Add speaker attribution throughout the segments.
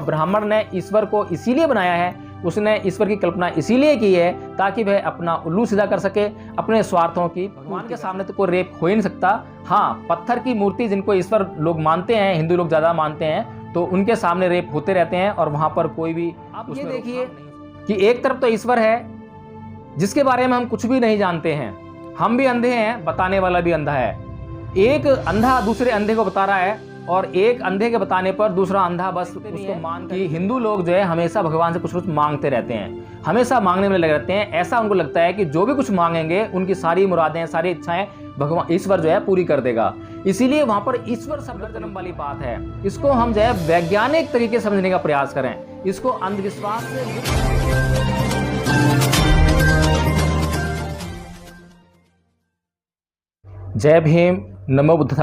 Speaker 1: और ब्राह्मण ने ईश्वर को इसीलिए बनाया है, उसने ईश्वर की कल्पना इसीलिए की है ताकि वह अपना उल्लू सीधा कर सके, अपने स्वार्थों की। भगवान के सामने तो कोई रेप हो ही नहीं सकता। हाँ, पत्थर की मूर्ति जिनको ईश्वर लोग मानते हैं, हिंदू लोग ज़्यादा मानते हैं, तो उनके सामने रेप होते रहते हैं और वहाँ पर कोई भी। आप ये देखिए कि एक तरफ तो ईश्वर है जिसके बारे में हम कुछ भी नहीं जानते हैं, हम भी अंधे हैं, बताने वाला भी अंधा है। एक अंधा दूसरे अंधे को बता रहा है और एक अंधे के बताने पर दूसरा अंधा बस उसको मान कि हिंदू लोग जो है हमेशा भगवान से कुछ कुछ मांगते रहते हैं, हमेशा मांगने में लगे रहते हैं। ऐसा उनको लगता है कि जो भी कुछ मांगेंगे उनकी सारी मुरादें, सारी इच्छाएं भगवान ईश्वर जो है पूरी कर देगा। इसीलिए वहां पर ईश्वर शब्द जन्म वाली बात है, इसको हम जो है वैज्ञानिक तरीके से समझने का प्रयास करें, इसको अंधविश्वास से। जय भीम, नमो बुद्ध।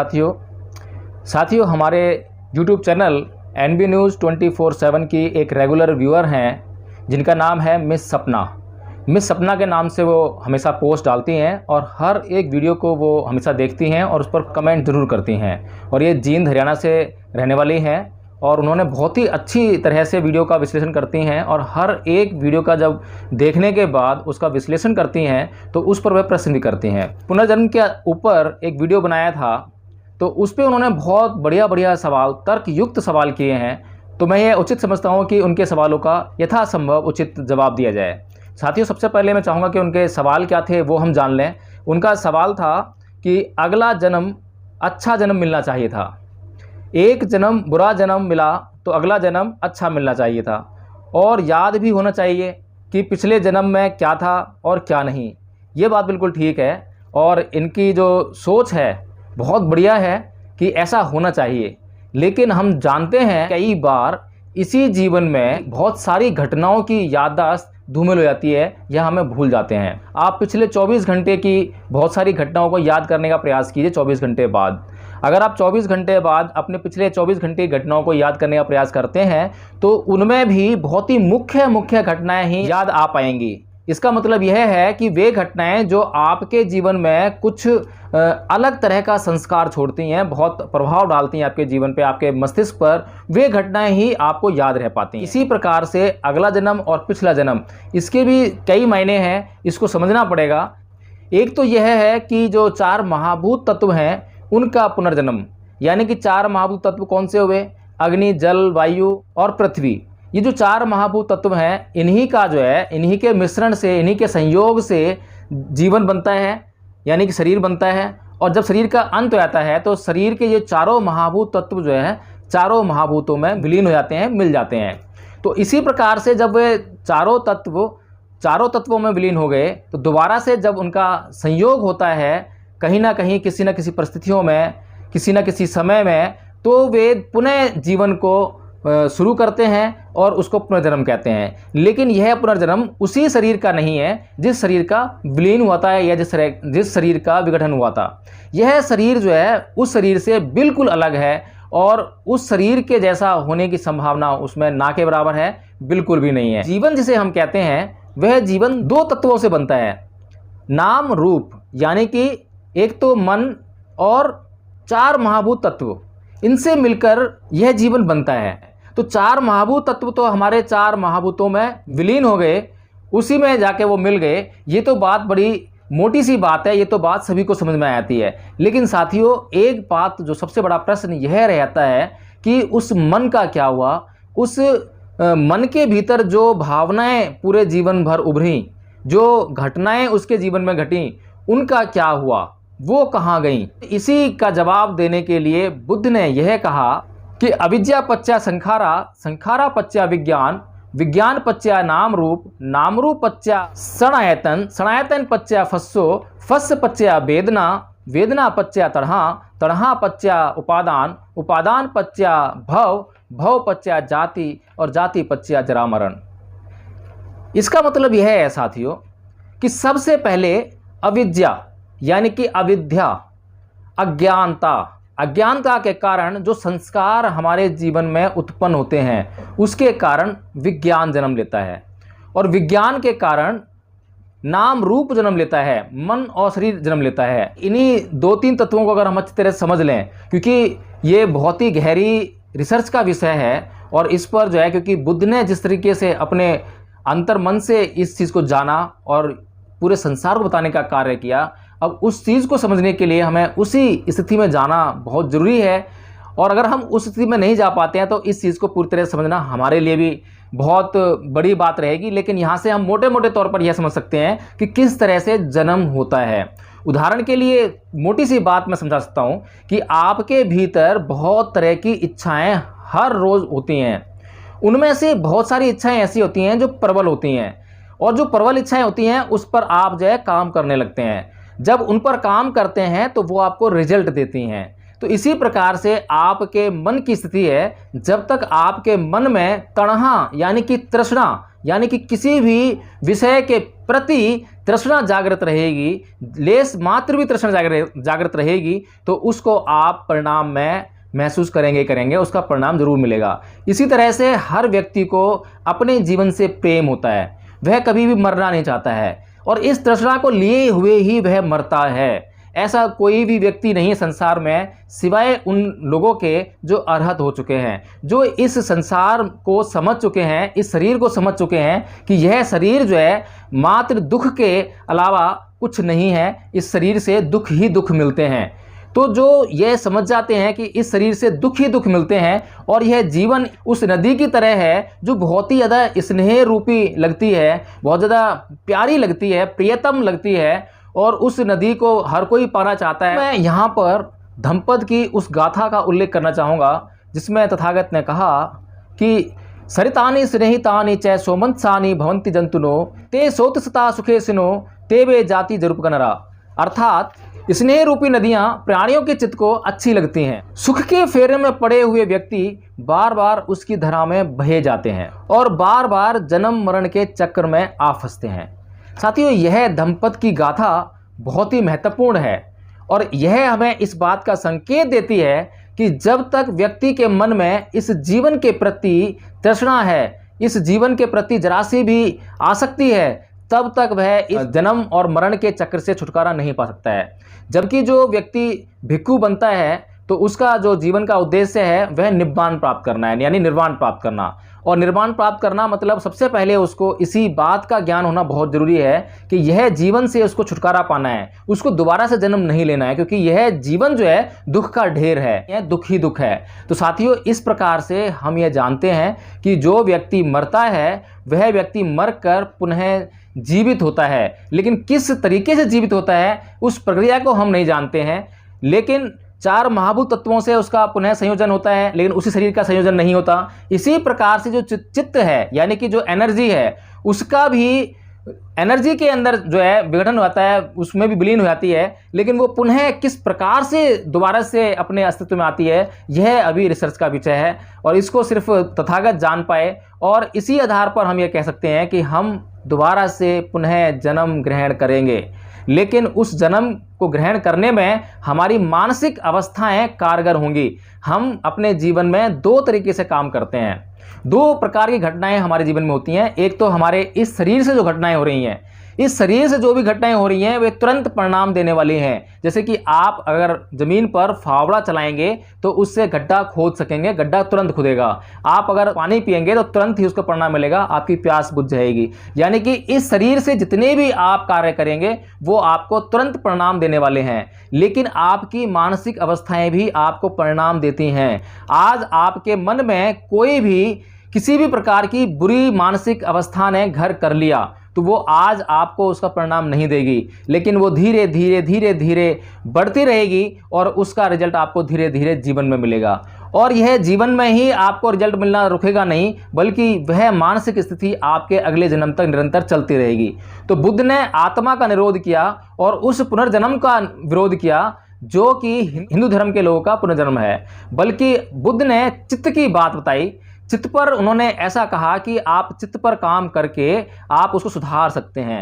Speaker 1: साथियों, हमारे YouTube चैनल NB न्यूज़ 24/7 की एक रेगुलर व्यूअर हैं जिनका नाम है मिस सपना। मिस सपना के नाम से वो हमेशा पोस्ट डालती हैं और हर एक वीडियो को वो हमेशा देखती हैं और उस पर कमेंट ज़रूर करती हैं। और ये जींद हरियाणा से रहने वाली हैं और उन्होंने बहुत ही अच्छी तरह से वीडियो का विश्लेषण करती हैं और हर एक वीडियो का जब देखने के बाद उसका विश्लेषण करती हैं तो उस पर वह प्रश्न भी करती हैं। पुनर्जन्म के ऊपर एक वीडियो बनाया था तो उस पर उन्होंने बहुत बढ़िया सवाल, तर्कयुक्त सवाल किए हैं। तो मैं ये उचित समझता हूँ कि उनके सवालों का यथासंभव उचित जवाब दिया जाए। साथियों, सबसे पहले मैं चाहूँगा कि उनके सवाल क्या थे वो हम जान लें। उनका सवाल था कि अगला जन्म अच्छा जन्म मिलना चाहिए था, एक जन्म बुरा जन्म मिला तो अगला जन्म अच्छा मिलना चाहिए था, और याद भी होना चाहिए कि पिछले जन्म में क्या था और क्या नहीं। ये बात बिल्कुल ठीक है और इनकी जो सोच है बहुत बढ़िया है कि ऐसा होना चाहिए। लेकिन हम जानते हैं कई बार इसी जीवन में बहुत सारी घटनाओं की याददाश्त धूमिल हो जाती है या हमें भूल जाते हैं। आप पिछले 24 घंटे की बहुत सारी घटनाओं को याद करने का प्रयास कीजिए 24 घंटे बाद। अगर आप 24 घंटे बाद अपने पिछले 24 घंटे की घटनाओं को याद करने का प्रयास करते हैं तो उनमें भी बहुत ही मुख्य घटनाएं ही याद आ पाएंगी। इसका मतलब यह है कि वे घटनाएं जो आपके जीवन में कुछ अलग तरह का संस्कार छोड़ती हैं, बहुत प्रभाव डालती हैं आपके जीवन पे, आपके मस्तिष्क पर, वे घटनाएं ही आपको याद रह पाती हैं। इसी प्रकार से अगला जन्म और पिछला जन्म, इसके भी कई मायने हैं, इसको समझना पड़ेगा। एक तो यह है कि जो 4 महाभूत तत्व हैं उनका पुनर्जन्म, यानी कि 4 महाभूत तत्व कौन से हुए? अग्नि, जल, वायु और पृथ्वी। ये जो 4 महाभूत तत्व हैं, इन्हीं का जो है, इन्हीं के मिश्रण से, इन्हीं के संयोग से जीवन बनता है, यानी कि शरीर बनता है। और जब शरीर का अंत हो जाता है तो शरीर के ये चारों महाभूत तत्व जो है चारों महाभूतों में विलीन हो जाते हैं, मिल जाते हैं। तो इसी प्रकार से जब वे चारों तत्वों में विलीन हो गए तो दोबारा से जब उनका संयोग होता है कहीं ना कहीं, किसी न किसी परिस्थितियों में, किसी न किसी समय में, तो वे पुनः जीवन को शुरू करते हैं और उसको पुनर्जन्म कहते हैं। लेकिन यह पुनर्जन्म उसी शरीर का नहीं है जिस शरीर का विलीन हुआ था या जिस शरीर का विघटन हुआ था। यह शरीर जो है उस शरीर से बिल्कुल अलग है और उस शरीर के जैसा होने की संभावना उसमें ना के बराबर है, बिल्कुल भी नहीं है। जीवन जिसे हम कहते हैं वह जीवन 2 तत्वों से बनता है, नाम रूप, यानी कि एक तो मन और 4 महाभूत तत्व, इनसे मिलकर यह जीवन बनता है। तो 4 महाभूत तत्व तो हमारे 4 महाभूतों में विलीन हो गए, उसी में जाके वो मिल गए। ये तो बात बड़ी मोटी सी बात है, ये तो बात सभी को समझ में आती है। लेकिन साथियों, एक बात जो सबसे बड़ा प्रश्न यह रहता है कि उस मन का क्या हुआ, उस मन के भीतर जो भावनाएं पूरे जीवन भर उभरी, जो घटनाएं उसके जीवन में घटी, उनका क्या हुआ, वो कहाँ गई? इसी का जवाब देने के लिए बुद्ध ने यह कहा कि अविद्या पच्चा संखारा, संखारा पच्चा विज्ञान, विज्ञान पच्चा नाम रूप, नाम रूप पच्चा सणायतन, सणायतन पच्चा फस्सो, फस्स पच्चा वेदना, वेदना पच्चा तड़हा, तड़हा पच्चा उपादान, उपादान पच्चा भव, भव पच्चा जाति और जाति पच्चा जरा मरण। इसका मतलब यह है साथियों कि सबसे पहले अविद्या यानी कि अविद्या, अज्ञानता के कारण जो संस्कार हमारे जीवन में उत्पन्न होते हैं उसके कारण विज्ञान जन्म लेता है, और विज्ञान के कारण नाम रूप जन्म लेता है, मन और शरीर जन्म लेता है। इन्हीं 2-3 तत्वों को अगर हम अच्छी तरह से समझ लें, क्योंकि ये बहुत ही गहरी रिसर्च का विषय है और इस पर जो है, क्योंकि बुद्ध ने जिस तरीके से अपने अंतर मन से इस चीज़ को जाना और पूरे संसार को बताने का कार्य किया, अब उस चीज़ को समझने के लिए हमें उसी स्थिति में जाना बहुत ज़रूरी है। और अगर हम उस स्थिति में नहीं जा पाते हैं तो इस चीज़ को पूरी तरह से समझना हमारे लिए भी बहुत बड़ी बात रहेगी। लेकिन यहाँ से हम मोटे मोटे तौर पर यह समझ सकते हैं कि किस तरह से जन्म होता है। उदाहरण के लिए मोटी सी बात मैं समझा सकता हूँ कि आपके भीतर बहुत तरह की इच्छाएं हर रोज़ होती हैं। उनमें से बहुत सारी इच्छाएं ऐसी होती हैं जो प्रबल होती हैं, और जो प्रबल इच्छाएं होती हैं उस पर आप जो है काम करने लगते हैं। जब उन पर काम करते हैं तो वो आपको रिजल्ट देती हैं। तो इसी प्रकार से आपके मन की स्थिति है, जब तक आपके मन में तणहा यानी कि तृष्णा, यानी कि किसी भी विषय के प्रति तृष्णा जागृत रहेगी, लेस मात्र भी तृष्णा जागृत रहेगी, तो उसको आप परिणाम में महसूस करेंगे, उसका परिणाम जरूर मिलेगा। इसी तरह से हर व्यक्ति को अपने जीवन से प्रेम होता है, वह कभी भी मरना नहीं चाहता है, और इस तृष्णा को लिए हुए ही वह मरता है। ऐसा कोई भी व्यक्ति नहीं है संसार में सिवाय उन लोगों के जो अरहत हो चुके हैं, जो इस संसार को समझ चुके हैं, इस शरीर को समझ चुके हैं कि यह शरीर जो है मात्र दुख के अलावा कुछ नहीं है, इस शरीर से दुख ही दुख मिलते हैं। तो जो यह समझ जाते हैं कि इस शरीर से दुख ही दुख मिलते हैं, और यह जीवन उस नदी की तरह है जो बहुत ही ज़्यादा स्नेह रूपी लगती है, बहुत ज़्यादा प्यारी लगती है, प्रियतम लगती है, और उस नदी को हर कोई पाना चाहता है। मैं यहाँ पर धम्पद की उस गाथा का उल्लेख करना चाहूँगा जिसमें तथागत ने कहा कि सरितानि स्नेहितानि च सोमंसानि भवन्ति जंतुनो ते सोतसता सुखेसिनो ते वे जाति जरूपगनरा। अर्थात स्नेह रूपी नदियाँ प्राणियों के चित्त को अच्छी लगती हैं। सुख के फेरे में पड़े हुए व्यक्ति बार बार उसकी धारा में बहे जाते हैं और बार बार जन्म मरण के चक्र में आ फंसते हैं। साथियों, यह धम्पद की गाथा बहुत ही महत्वपूर्ण है, और यह हमें इस बात का संकेत देती है कि जब तक व्यक्ति के मन में इस जीवन के प्रति तृष्णा है, इस जीवन के प्रति जरा सी भी आसक्ति है, तब तक वह इस जन्म और मरण के चक्र से छुटकारा नहीं पा सकता है। जबकि जो व्यक्ति भिक्खु बनता है तो उसका जो जीवन का उद्देश्य है वह निब्बान प्राप्त करना है, यानी निर्वाण प्राप्त करना। और निर्वाण प्राप्त करना मतलब सबसे पहले उसको इसी बात का ज्ञान होना बहुत ज़रूरी है कि यह जीवन से उसको छुटकारा पाना है, उसको दोबारा से जन्म नहीं लेना है, क्योंकि यह जीवन जो है दुख का ढेर है, यह दुख ही दुख है। तो साथियों, इस प्रकार से हम यह जानते हैं कि जो व्यक्ति मरता है वह व्यक्ति मरकर पुनः जीवित होता है, लेकिन किस तरीके से जीवित होता है उस प्रक्रिया को हम नहीं जानते हैं। लेकिन 4 महाभूत तत्वों से उसका पुनः संयोजन होता है, लेकिन उसी शरीर का संयोजन नहीं होता। इसी प्रकार से जो चित्त है, यानी कि जो एनर्जी है, उसका भी एनर्जी के अंदर जो है विघटन होता है, उसमें भी विलीन हो जाती है, लेकिन वो पुनः किस प्रकार से दोबारा से अपने अस्तित्व में आती है, यह अभी रिसर्च का विषय है, और इसको सिर्फ तथागत जान पाए। और इसी आधार पर हम ये कह सकते हैं कि हम दोबारा से पुनः जन्म ग्रहण करेंगे, लेकिन उस जन्म को ग्रहण करने में हमारी मानसिक अवस्थाएं कारगर होंगी। हम अपने जीवन में 2 तरीके से काम करते हैं, 2 प्रकार की घटनाएं हमारे जीवन में होती हैं। एक तो हमारे इस शरीर से जो घटनाएं हो रही हैं, इस शरीर से जो भी घटनाएं हो रही हैं वे तुरंत परिणाम देने वाली हैं। जैसे कि आप अगर ज़मीन पर फावड़ा चलाएंगे तो उससे गड्ढा खोद सकेंगे, गड्ढा तुरंत खुदेगा। आप अगर पानी पिएंगे तो तुरंत ही उसका परिणाम मिलेगा, आपकी प्यास बुझ जाएगी। यानी कि इस शरीर से जितने भी आप कार्य करेंगे वो आपको तुरंत परिणाम देने वाले हैं, लेकिन आपकी मानसिक अवस्थाएं भी आपको परिणाम देती हैं। आज आपके मन में कोई भी किसी भी प्रकार की बुरी मानसिक अवस्था ने घर कर लिया तो वो आज आपको उसका परिणाम नहीं देगी, लेकिन वो धीरे धीरे धीरे धीरे बढ़ती रहेगी और उसका रिजल्ट आपको धीरे धीरे जीवन में मिलेगा। और यह जीवन में ही आपको रिजल्ट मिलना रुकेगा नहीं, बल्कि वह मानसिक स्थिति आपके अगले जन्म तक निरंतर चलती रहेगी। तो बुद्ध ने आत्मा का निरोध किया और उस पुनर्जन्म का विरोध किया जो कि हिंदू धर्म के लोगों का पुनर्जन्म है, बल्कि बुद्ध ने चित्त की बात बताई। चित्त पर उन्होंने ऐसा कहा कि आप चित्त पर काम करके आप उसको सुधार सकते हैं।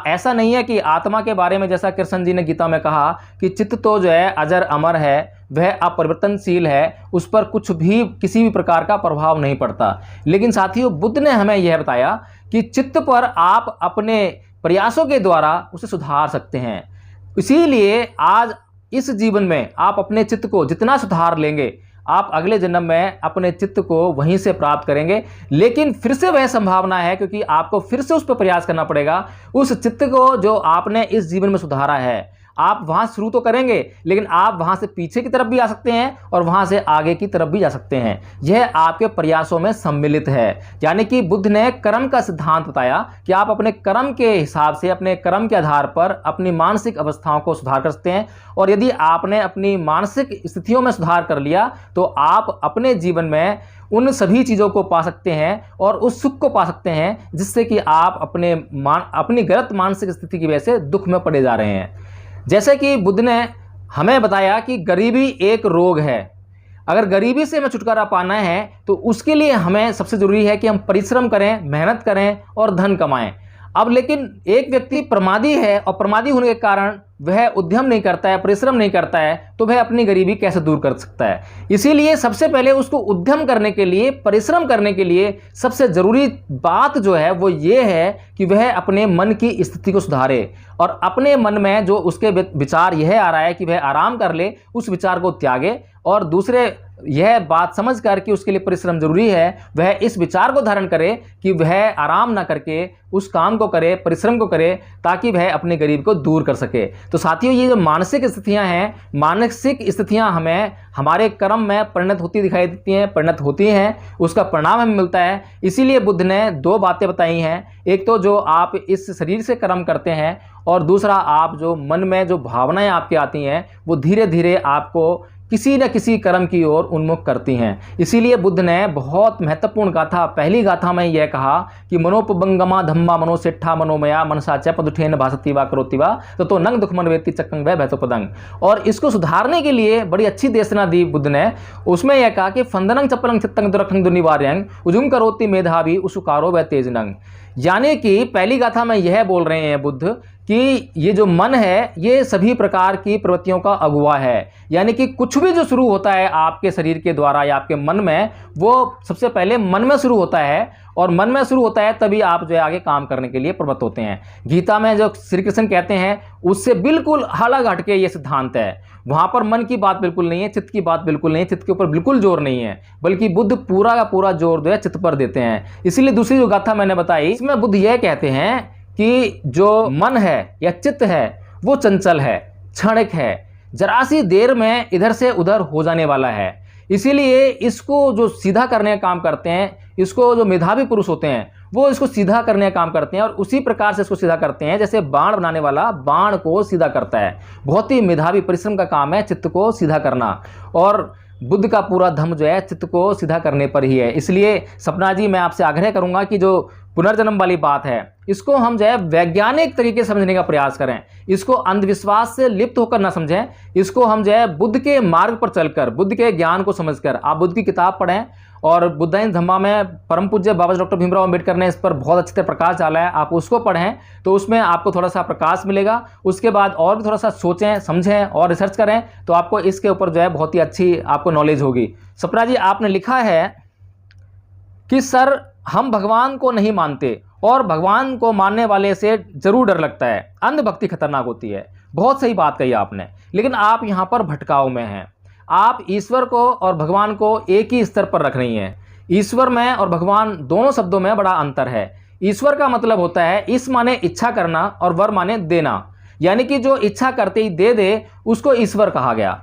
Speaker 1: ऐसा नहीं है कि आत्मा के बारे में जैसा कृष्ण जी ने गीता में कहा कि चित्त तो जो है अजर अमर है, वह अपरिवर्तनशील है, उस पर कुछ भी किसी भी प्रकार का प्रभाव नहीं पड़ता। लेकिन साथियों, बुद्ध ने हमें यह बताया कि चित्त पर आप अपने प्रयासों के द्वारा उसे सुधार सकते हैं। इसीलिए आज इस जीवन में आप अपने चित्त को जितना सुधार लेंगे, आप अगले जन्म में अपने चित्त को वहीं से प्राप्त करेंगे। लेकिन फिर से वह संभावना है, क्योंकि आपको फिर से उस पर प्रयास करना पड़ेगा। उस चित्त को जो आपने इस जीवन में सुधारा है, आप वहां शुरू तो करेंगे, लेकिन आप वहां से पीछे की तरफ भी आ सकते हैं और वहां से आगे की तरफ भी जा सकते हैं। यह आपके प्रयासों में सम्मिलित है। यानी कि बुद्ध ने कर्म का सिद्धांत बताया कि आप अपने कर्म के हिसाब से, अपने कर्म के आधार पर अपनी मानसिक अवस्थाओं को सुधार कर सकते हैं। और यदि आपने अपनी मानसिक स्थितियों में सुधार कर लिया तो आप अपने जीवन में उन सभी चीज़ों को पा सकते हैं और उस सुख को पा सकते हैं जिससे कि आप अपनी गलत मानसिक स्थिति की वजह से दुख में पड़े जा रहे हैं। जैसे कि बुद्ध ने हमें बताया कि गरीबी एक रोग है। अगर गरीबी से हमें छुटकारा पाना है तो उसके लिए हमें सबसे ज़रूरी है कि हम परिश्रम करें, मेहनत करें और धन कमाएं। अब लेकिन एक व्यक्ति प्रमादी है और प्रमादी होने के कारण वह उद्यम नहीं करता है, परिश्रम नहीं करता है, तो वह अपनी गरीबी कैसे दूर कर सकता है। इसीलिए सबसे पहले उसको उद्यम करने के लिए, परिश्रम करने के लिए सबसे ज़रूरी बात जो है वो ये है कि वह अपने मन की स्थिति को सुधारे और अपने मन में जो उसके विचार यह आ रहा है कि वह आराम कर ले, उस विचार को त्यागे और दूसरे यह बात समझ कर कि उसके लिए परिश्रम जरूरी है, वह इस विचार को धारण करे कि वह आराम ना करके उस काम को करे, परिश्रम को करे, ताकि वह अपनी गरीबी को दूर कर सके। तो साथियों, ये जो मानसिक स्थितियां हैं, मानसिक स्थितियां हमें हमारे कर्म में परिणत होती दिखाई देती हैं, परिणत होती हैं, उसका परिणाम हमें मिलता है। इसीलिए बुद्ध ने दो बातें बताई हैं। एक तो जो आप इस शरीर से कर्म करते हैं और दूसरा आप जो मन में जो भावनाएं आपके आती हैं वो धीरे धीरे आपको किसी न किसी कर्म की ओर उन्मुख करती हैं। इसीलिए बुद्ध ने बहुत महत्वपूर्ण गाथा, पहली गाथा में यह कहा कि मनोपबंगमा धम्मा मनोसेठा मनोमया मनसा च पदुठेन भासती वा करोति वा तो नंग दुखमन वेत्ति चक्कंग वह भैतोपदंग। और इसको सुधारने के लिए बड़ी अच्छी देशना दी बुद्ध ने। उसमें यह कहा कि फंदनंग चपलंग चित्तंग दुरखंग दुनिवार्यंग उजुंग करोति मेधावी उसुकारो व तेजनंग। यानी कि पहली गाथा में यह बोल रहे हैं बुद्ध कि ये जो मन है ये सभी प्रकार की प्रवृत्तियों का अगुवा है। यानी कि कुछ भी जो शुरू होता है आपके शरीर के द्वारा या आपके मन में, वो सबसे पहले मन में शुरू होता है और मन में शुरू होता है तभी आप जो है आगे काम करने के लिए प्रवृत्त होते हैं। गीता में जो श्री कृष्ण कहते हैं उससे बिल्कुल अलग हटके ये सिद्धांत है। वहां पर मन की बात बिल्कुल नहीं है, चित्त की बात बिल्कुल नहीं है, चित्त के ऊपर बिल्कुल जोर नहीं है, बल्कि बुद्ध पूरा का पूरा जोर जो है चित्त पर देते हैं। इसीलिए दूसरी जो गाथा मैंने बताई इसमें बुद्ध यह कहते हैं कि जो मन है या चित्त है वो चंचल है, क्षणिक है, जरा सी देर में इधर से उधर हो जाने वाला है। इसीलिए इसको जो सीधा करने का काम करते हैं, इसको जो मेधावी पुरुष होते हैं वो इसको सीधा करने का काम करते हैं और उसी प्रकार से इसको सीधा करते हैं जैसे बाण बनाने वाला बाण को सीधा करता है। बहुत ही मेधावी परिश्रम का काम है चित्त को सीधा करना, और बुद्ध का पूरा धर्म जो है चित्त को सीधा करने पर ही है। इसलिए सपना जी, मैं आपसे आग्रह करूंगा कि जो पुनर्जन्म वाली बात है इसको हम जो है वैज्ञानिक तरीके से समझने का प्रयास करें, इसको अंधविश्वास से लिप्त होकर ना समझें, इसको हम जो है बुद्ध के मार्ग पर चलकर, बुद्ध के ज्ञान को समझकर, आप बुद्ध की किताब पढ़ें। और बुद्धाइन धम्मा में परम पूज्य बाबा डॉक्टर भीमराव अम्बेडकर ने इस पर बहुत अच्छी तरह प्रकाश डाला है, आप उसको पढ़ें तो उसमें आपको थोड़ा सा प्रकाश मिलेगा। उसके बाद और भी थोड़ा सा सोचें, समझें और रिसर्च करें तो आपको इसके ऊपर जो है बहुत ही अच्छी आपको नॉलेज होगी। सपना जी, आपने लिखा है कि सर हम भगवान को नहीं मानते और भगवान को मानने वाले से जरूर डर लगता है, अंधभक्ति खतरनाक होती है। बहुत सही बात कही आपने, लेकिन आप यहाँ पर भटकाव में हैं। आप ईश्वर को और भगवान को एक ही स्तर पर रख रही हैं। ईश्वर में और भगवान दोनों शब्दों में बड़ा अंतर है। ईश्वर का मतलब होता है इस माने इच्छा करना और वर माने देना, यानी कि जो इच्छा करते ही दे दे उसको ईश्वर कहा गया।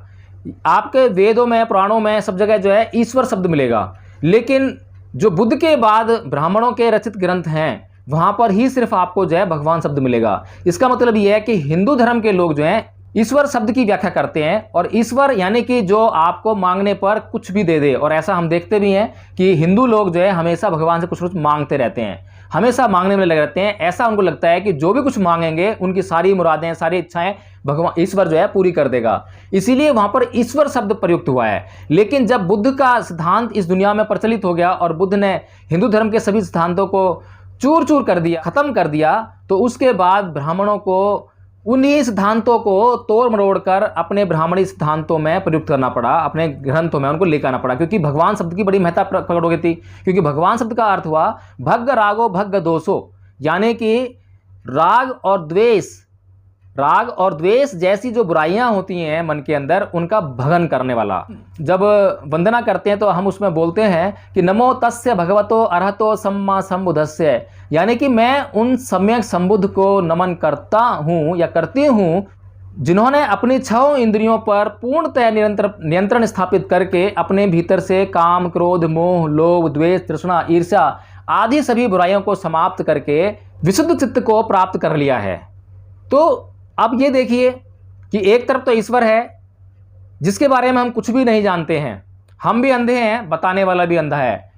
Speaker 1: आपके वेदों में, पुराणों में सब जगह जो है ईश्वर शब्द मिलेगा, लेकिन जो बुद्ध के बाद ब्राह्मणों के रचित ग्रंथ हैं वहां पर ही सिर्फ आपको जो है भगवान शब्द मिलेगा। इसका मतलब यह है कि हिंदू धर्म के लोग जो हैं ईश्वर शब्द की व्याख्या करते हैं, और ईश्वर यानी कि जो आपको मांगने पर कुछ भी दे दे। और ऐसा हम देखते भी हैं कि हिंदू लोग जो है हमेशा भगवान से कुछ कुछ मांगते रहते हैं, हमेशा मांगने में लगे रहते हैं। ऐसा उनको लगता है कि जो भी कुछ मांगेंगे उनकी सारी मुरादें, सारी इच्छाएं भगवान ईश्वर जो है पूरी कर देगा। इसीलिए वहां पर ईश्वर शब्द प्रयुक्त हुआ है। लेकिन जब बुद्ध का सिद्धांत इस दुनिया में प्रचलित हो गया और बुद्ध ने हिंदू धर्म के सभी सिद्धांतों को चूर चूर कर दिया, खत्म कर दिया, तो उसके बाद ब्राह्मणों को उन्हीं सिद्धांतों को तोड़ मरोड़ कर अपने ब्राह्मणी सिद्धांतों में प्रयुक्त करना पड़ा, अपने ग्रंथों में उनको लेकर आना पड़ा, क्योंकि भगवान शब्द की बड़ी महत्ता प्रकट हो गई थी। क्योंकि भगवान शब्द का अर्थ हुआ भग्ग रागो भग्ग दोषो, यानी कि राग और द्वेष, राग और द्वेष जैसी जो बुराइयां होती हैं मन के अंदर, उनका भगन करने वाला। जब वंदना करते हैं तो हम उसमें बोलते हैं कि नमो तस्य भगवतो अरहतो सम्मा संबुद्धस्य, यानी कि मैं उन सम्यक संबुद्ध को नमन करता हूँ या करती हूँ जिन्होंने अपनी 6 इंद्रियों पर पूर्णतः नियंत्रण स्थापित करके अपने भीतर से काम, क्रोध, मोह, लोभ, द्वेष, तृष्णा, ईर्ष्या आदि सभी बुराइयों को समाप्त करके विशुद्ध चित्त को प्राप्त कर लिया है। तो अब ये देखिए कि एक तरफ तो ईश्वर है जिसके बारे में हम कुछ भी नहीं जानते हैं, हम भी अंधे हैं, बताने वाला भी अंधा है।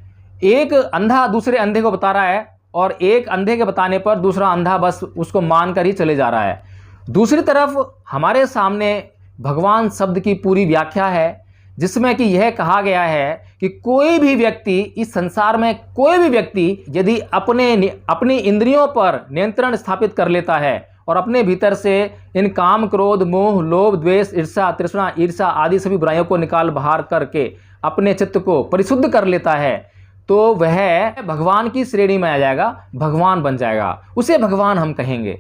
Speaker 1: एक अंधा दूसरे अंधे को बता रहा है और एक अंधे के बताने पर दूसरा अंधा बस उसको मानकर ही चले जा रहा है। दूसरी तरफ हमारे सामने भगवान शब्द की पूरी व्याख्या है, जिसमें कि यह कहा गया है कि कोई भी व्यक्ति इस संसार में, कोई भी व्यक्ति यदि अपनी इंद्रियों पर नियंत्रण स्थापित कर लेता है और अपने भीतर से इन काम, क्रोध, मोह, लोभ, द्वेष, ईर्ष्या, तृष्णा, ईर्ष्या आदि सभी बुराइयों को निकाल बाहर करके अपने चित्त को परिशुद्ध कर लेता है, तो वह भगवान की श्रेणी में आ जाएगा, भगवान बन जाएगा, उसे भगवान हम कहेंगे।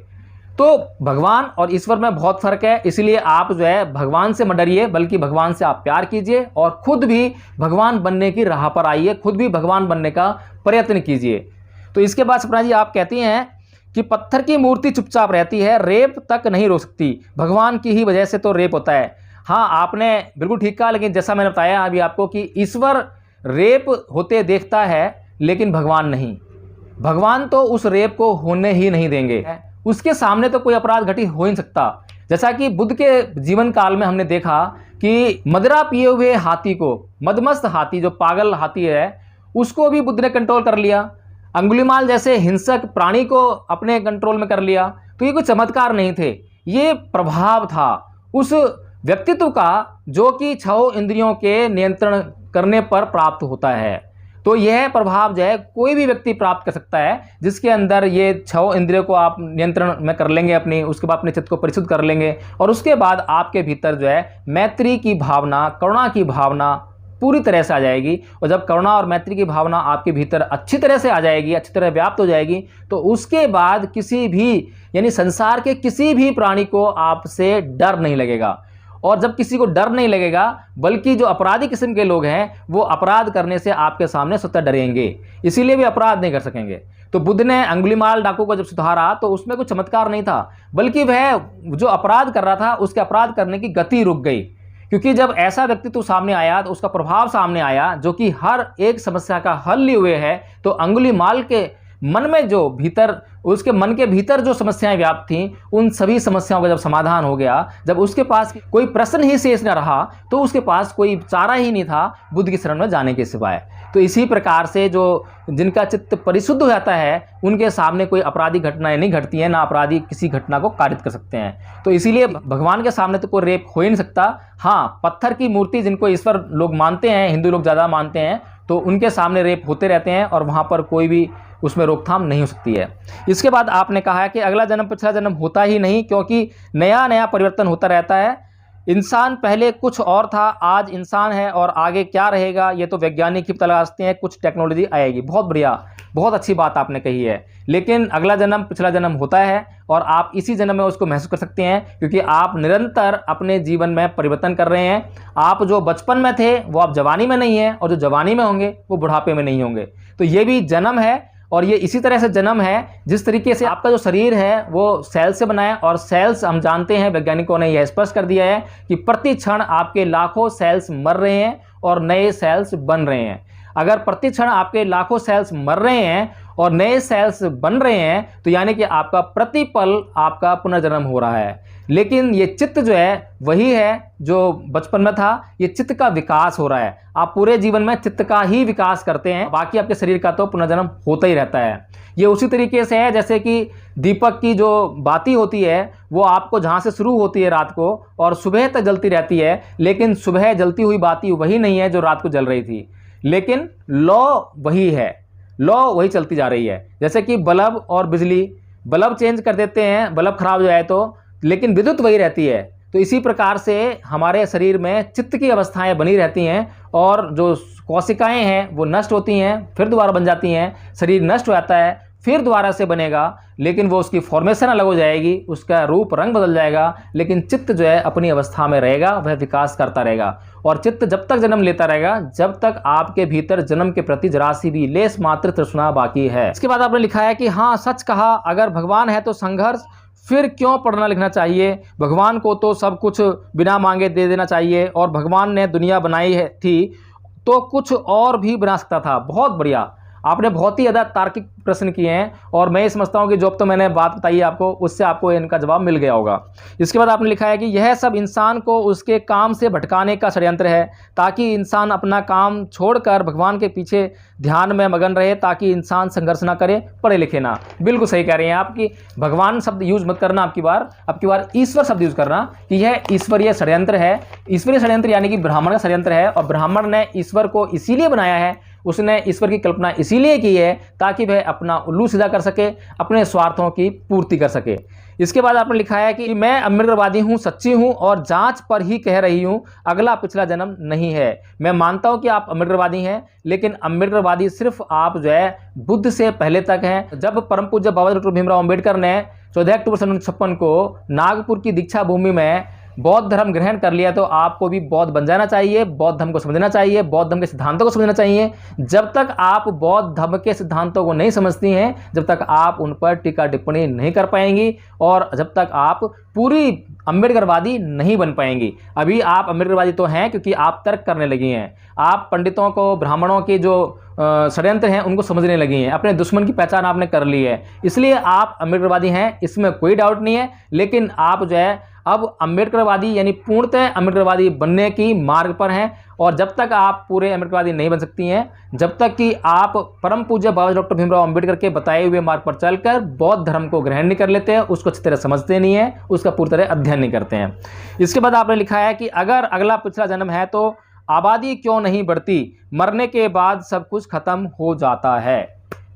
Speaker 1: तो भगवान और ईश्वर में बहुत फर्क है, इसलिए आप जो है भगवान से मत डरिए, बल्कि भगवान से आप प्यार कीजिए और खुद भी भगवान बनने की राह पर आइए, खुद भी भगवान बनने का प्रयत्न कीजिए। तो इसके बाद सपना जी आप कहती हैं कि पत्थर की मूर्ति चुपचाप रहती है, रेप तक नहीं रो सकती, भगवान की ही वजह से तो रेप होता है। हाँ, आपने बिल्कुल ठीक कहा, लेकिन जैसा मैंने बताया अभी आपको कि ईश्वर रेप होते देखता है लेकिन भगवान नहीं। भगवान तो उस रेप को होने ही नहीं देंगे, उसके सामने तो कोई अपराध घटित हो ही नहीं सकता। जैसा कि बुद्ध के जीवन काल में हमने देखा कि मदिरा पिए हुए हाथी को, मदमस्त हाथी जो पागल हाथी है, उसको भी बुद्ध ने कंट्रोल कर लिया। अंगुलीमाल जैसे हिंसक प्राणी को अपने कंट्रोल में कर लिया। तो ये कोई चमत्कार नहीं थे, ये प्रभाव था उस व्यक्तित्व का जो कि 6 इंद्रियों के नियंत्रण करने पर प्राप्त होता है। तो यह प्रभाव जो है कोई भी व्यक्ति प्राप्त कर सकता है, जिसके अंदर ये 6 इंद्रियों को आप नियंत्रण में कर लेंगे अपनी, उसके बाद अपने चित्त को परिशुद्ध कर लेंगे और उसके बाद आपके भीतर जो है मैत्री की भावना, करुणा की भावना पूरी तरह से आ जाएगी। और जब करुणा और मैत्री की भावना आपके भीतर अच्छी तरह से आ जाएगी, अच्छी तरह व्याप्त हो जाएगी, तो उसके बाद किसी भी, यानी संसार के किसी भी प्राणी को आपसे डर नहीं लगेगा। और जब किसी को डर नहीं लगेगा, बल्कि जो अपराधी किस्म के लोग हैं वो अपराध करने से आपके सामने स्वतः डरेंगे, इसीलिए भी अपराध नहीं कर सकेंगे। तो बुद्ध ने अंगुलीमाल डाकू को जब सुधारा तो उसमें कोई चमत्कार नहीं था, बल्कि वह जो अपराध कर रहा था उसके अपराध करने की गति रुक गई। क्योंकि जब ऐसा व्यक्तित्व सामने आया तो उसका प्रभाव सामने आया जो कि हर एक समस्या का हल लिए हुए है। तो अंगुलीमाल के मन में जो भीतर, उसके मन के भीतर जो समस्याएं व्याप्त थीं, उन सभी समस्याओं का जब समाधान हो गया, जब उसके पास कोई प्रश्न ही शेष न रहा, तो उसके पास कोई चारा ही नहीं था बुद्ध की शरण में जाने के सिवाय। तो इसी प्रकार से जो जिनका चित्त परिशुद्ध हो जाता है, उनके सामने कोई अपराधी घटनाएं नहीं घटती हैं, ना अपराधी किसी घटना को कारित कर सकते हैं। तो इसीलिए भगवान के सामने तो कोई रेप हो ही नहीं सकता। हाँ, पत्थर की मूर्ति जिनको ईश्वर लोग मानते हैं, हिंदू लोग ज़्यादा मानते हैं, तो उनके सामने रेप होते रहते हैं और वहाँ पर कोई भी उसमें रोकथाम नहीं हो सकती है। इसके बाद आपने कहा है कि अगला जन्म पिछला जन्म होता ही नहीं, क्योंकि नया नया परिवर्तन होता रहता है। इंसान पहले कुछ और था, आज इंसान है और आगे क्या रहेगा ये तो वैज्ञानिक ही तलाशते हैं, कुछ टेक्नोलॉजी आएगी। बहुत बढ़िया, बहुत अच्छी बात आपने कही है। लेकिन अगला जन्म पिछला जन्म होता है और आप इसी जन्म में उसको महसूस कर सकते हैं, क्योंकि आप निरंतर अपने जीवन में परिवर्तन कर रहे हैं। आप जो बचपन में थे वो आप जवानी में नहीं है, और जो जवानी में होंगे वो बुढ़ापे में नहीं होंगे। तो ये भी जन्म है और ये इसी तरह से जन्म है जिस तरीके से आपका जो शरीर है वो सेल से बना है, और सेल्स हम जानते हैं, वैज्ञानिकों ने यह स्पष्ट कर दिया है कि प्रति क्षण आपके लाखों सेल्स मर रहे हैं और नए सेल्स बन रहे हैं। अगर प्रति क्षण आपके लाखों सेल्स मर रहे हैं और नए सेल्स बन रहे हैं, तो यानी कि आपका प्रतिपल आपका पुनर्जन्म हो रहा है। लेकिन ये चित्त जो है वही है जो बचपन में था, ये चित्त का विकास हो रहा है। आप पूरे जीवन में चित्त का ही विकास करते हैं, बाकी आपके शरीर का तो पुनर्जन्म होता ही रहता है। ये उसी तरीके से है जैसे कि दीपक की जो बाती होती है वो आपको जहाँ से शुरू होती है रात को और सुबह तक जलती रहती है, लेकिन सुबह जलती हुई बाती वही नहीं है जो रात को जल रही थी, लेकिन लॉ वही है, लॉ वही चलती जा रही है। जैसे कि बल्ब और बिजली, बल्ब चेंज कर देते हैं, बल्ब खराब हो जाए तो, लेकिन विद्युत वही रहती है। तो इसी प्रकार से हमारे शरीर में चित्त की अवस्थाएं बनी रहती हैं और जो कोशिकाएं हैं वो नष्ट होती हैं, फिर दोबारा बन जाती हैं, शरीर नष्ट हो जाता है, फिर दोबारा से बनेगा, लेकिन वो उसकी फॉर्मेशन अलग हो जाएगी, उसका रूप रंग बदल जाएगा, लेकिन चित्त जो है अपनी अवस्था में रहेगा, वह विकास करता रहेगा। और चित्त जब तक जन्म लेता रहेगा जब तक आपके भीतर जन्म के प्रति जरा सी भी लेस मात्र तृष्णा बाकी है। इसके बाद आपने लिखा है कि हाँ सच कहा, अगर भगवान है तो संघर्ष, फिर क्यों पढ़ना लिखना चाहिए, भगवान को तो सब कुछ बिना मांगे दे देना चाहिए, और भगवान ने दुनिया बनाई है थी तो कुछ और भी बना सकता था। बहुत बढ़िया, आपने बहुत ही ज़्यादा तार्किक प्रश्न किए हैं, और मैं ये समझता हूँ कि जो अब तो मैंने बात बताई है आपको, उससे आपको इनका जवाब मिल गया होगा। इसके बाद आपने लिखा है कि यह सब इंसान को उसके काम से भटकाने का षड्यंत्र है, ताकि इंसान अपना काम छोड़कर भगवान के पीछे ध्यान में मगन रहे, ताकि इंसान संघर्ष ना करे, पढ़े लिखे ना। बिल्कुल सही कह रहे हैं आप कि भगवान शब्द यूज मत करना, आपकी बार ईश्वर शब्द यूज करना, कि यह ईश्वरीय षड्यंत्र है। ईश्वरीय षड्यंत्र यानी कि ब्राह्मण का षड्यंत्र है, और ब्राह्मण ने ईश्वर को इसीलिए बनाया है, उसने ईश्वर की कल्पना इसीलिए की है ताकि वह अपना उल्लू सीधा कर सके, अपने स्वार्थों की पूर्ति कर सके। इसके बाद आपने लिखा है कि मैं अम्बेडकरवादी हूँ, सच्ची हूँ और जांच पर ही कह रही हूँ, अगला पिछला जन्म नहीं है। मैं मानता हूँ कि आप अम्बेडकरवादी हैं, लेकिन अम्बेडकरवादी सिर्फ आप जो है बुद्ध से पहले तक हैं। जब परम पूज्य बाबा डॉक्टर भीमराव अम्बेडकर ने 14 अक्टूबर 1956 को नागपुर की दीक्षा भूमि में बौद्ध धर्म ग्रहण कर लिया, तो आपको भी बौद्ध बन जाना चाहिए, बौद्ध धर्म को समझना चाहिए, बौद्ध धर्म के सिद्धांतों को समझना चाहिए। जब तक आप बौद्ध धर्म के सिद्धांतों को नहीं समझती हैं, जब तक आप उन पर टीका टिप्पणी नहीं कर पाएंगी, और जब तक आप पूरी अम्बेडकरवादी नहीं बन पाएंगी। अभी आप अम्बेडकरवादी तो हैं क्योंकि आप तर्क करने लगी हैं, आप पंडितों को, ब्राह्मणों के जो षड्यंत्र हैं उनको समझने लगी हैं, अपने दुश्मन की पहचान आपने कर ली है, इसलिए आप अम्बेडकरवादी हैं, इसमें कोई डाउट नहीं है। लेकिन आप जो है अब अम्बेडकरवादी यानी पूर्णतः अम्बेडकरवादी बनने की मार्ग पर हैं, और जब तक आप पूरे अम्बेडकरवादी नहीं बन सकती हैं, जब तक कि आप परम पूज्य बाबा डॉक्टर भीमराव अम्बेडकर के बताए हुए मार्ग पर चलकर बौद्ध धर्म को ग्रहण नहीं कर लेते हैं, उसको अच्छी तरह समझते नहीं हैं, उसका पूरी तरह अध्ययन नहीं करते हैं। इसके बाद आपने लिखा है कि अगर अगला पिछला जन्म है तो आबादी क्यों नहीं बढ़ती, मरने के बाद सब कुछ खत्म हो जाता है।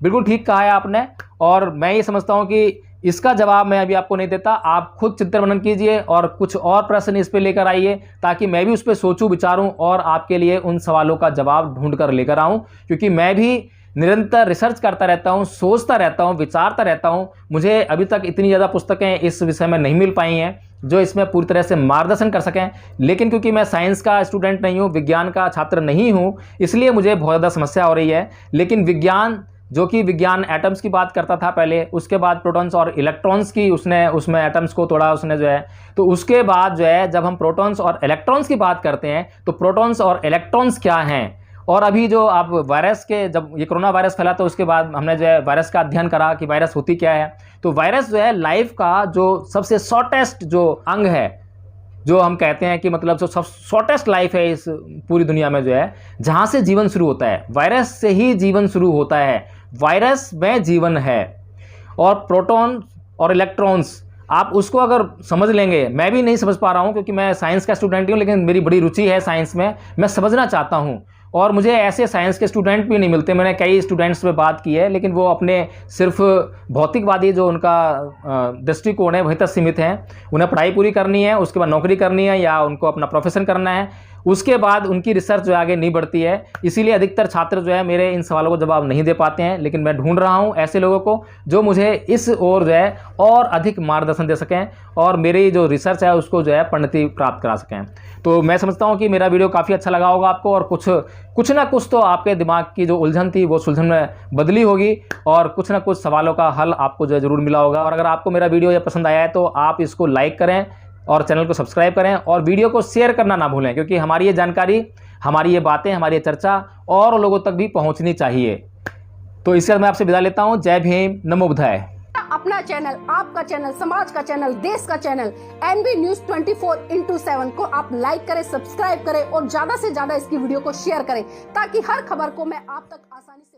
Speaker 1: बिल्कुल ठीक कहा है आपने, और मैं ये समझता हूँ कि इसका जवाब मैं अभी आपको नहीं देता, आप खुद चिंतन मनन कीजिए और कुछ और प्रश्न इस पे लेकर आइए, ताकि मैं भी उस पर सोचूं विचारूं और आपके लिए उन सवालों का जवाब ढूंढ कर लेकर आऊं, क्योंकि मैं भी निरंतर रिसर्च करता रहता हूं, सोचता रहता हूं, विचारता रहता हूं। मुझे अभी तक इतनी ज़्यादा पुस्तकें इस विषय में नहीं मिल पाई हैं जो इसमें पूरी तरह से मार्गदर्शन कर सकें, लेकिन क्योंकि मैं साइंस का स्टूडेंट नहीं हूँ, विज्ञान का छात्र नहीं हूँ, इसलिए मुझे बहुत ज़्यादा समस्या हो रही है। लेकिन विज्ञान, जो कि विज्ञान एटम्स की बात करता था पहले, उसके बाद प्रोटॉन्स और इलेक्ट्रॉन्स की उसमें एटम्स को तोड़ा उसने जो है, तो उसके बाद जो है जब हम प्रोटॉन्स और इलेक्ट्रॉन्स की बात करते हैं तो प्रोटॉन्स और इलेक्ट्रॉन्स क्या हैं। और अभी जो आप वायरस के, जब ये कोरोना वायरस फैला तो उसके बाद हमने जो है वायरस का अध्ययन करा कि वायरस होती क्या है। तो वायरस जो है लाइफ का जो सबसे शॉर्टेस्ट जो अंग है, जो हम कहते हैं कि मतलब जो सब शॉर्टेस्ट लाइफ है इस पूरी दुनिया में, जो है जहाँ से जीवन शुरू होता है, वायरस से ही जीवन शुरू होता है, वायरस में जीवन है। और प्रोटॉन और इलेक्ट्रॉन्स आप उसको अगर समझ लेंगे, मैं भी नहीं समझ पा रहा हूँ क्योंकि मैं साइंस का स्टूडेंट हूँ, लेकिन मेरी बड़ी रुचि है साइंस में, मैं समझना चाहता हूँ, और मुझे ऐसे साइंस के स्टूडेंट भी नहीं मिलते। मैंने कई स्टूडेंट्स पे बात की है, लेकिन वो अपने सिर्फ भौतिकवादी जो उनका दृष्टिकोण है वहीं तक सीमित हैं। उन्हें पढ़ाई पूरी करनी है, उसके बाद नौकरी करनी है, या उनको अपना प्रोफेशन करना है, उसके बाद उनकी रिसर्च जो है आगे नहीं बढ़ती है। इसीलिए अधिकतर छात्र जो है मेरे इन सवालों को जवाब नहीं दे पाते हैं। लेकिन मैं ढूंढ रहा हूं ऐसे लोगों को जो मुझे इस ओर जो है और अधिक मार्गदर्शन दे सकें, और मेरी जो रिसर्च है उसको जो है परिणति प्राप्त करा सकें। तो मैं समझता हूं कि मेरा वीडियो काफ़ी अच्छा लगा होगा आपको, और कुछ ना कुछ तो आपके दिमाग की जो उलझन थी वो सुलझन में बदली होगी, और कुछ ना कुछ सवालों का हल आपको जो है ज़रूर मिला होगा। और अगर आपको मेरा वीडियो ये पसंद आया है तो आप इसको लाइक करें और चैनल को सब्सक्राइब करें, और वीडियो को शेयर करना ना भूलें, क्योंकि हमारी ये जानकारी, हमारी ये बातें, हमारी ये चर्चा और लोगों तक भी पहुंचनी चाहिए। तो इसके बाद मैं आपसे विदा लेता हूं। जय भीम, नमो बुद्धाय।
Speaker 2: अपना चैनल, आपका चैनल, समाज का चैनल, देश का चैनल एनबी न्यूज 24/7 को आप लाइक करें, सब्सक्राइब करें और ज्यादा से ज्यादा इसकी वीडियो को शेयर करें, ताकि हर खबर को मैं आप तक आसानी से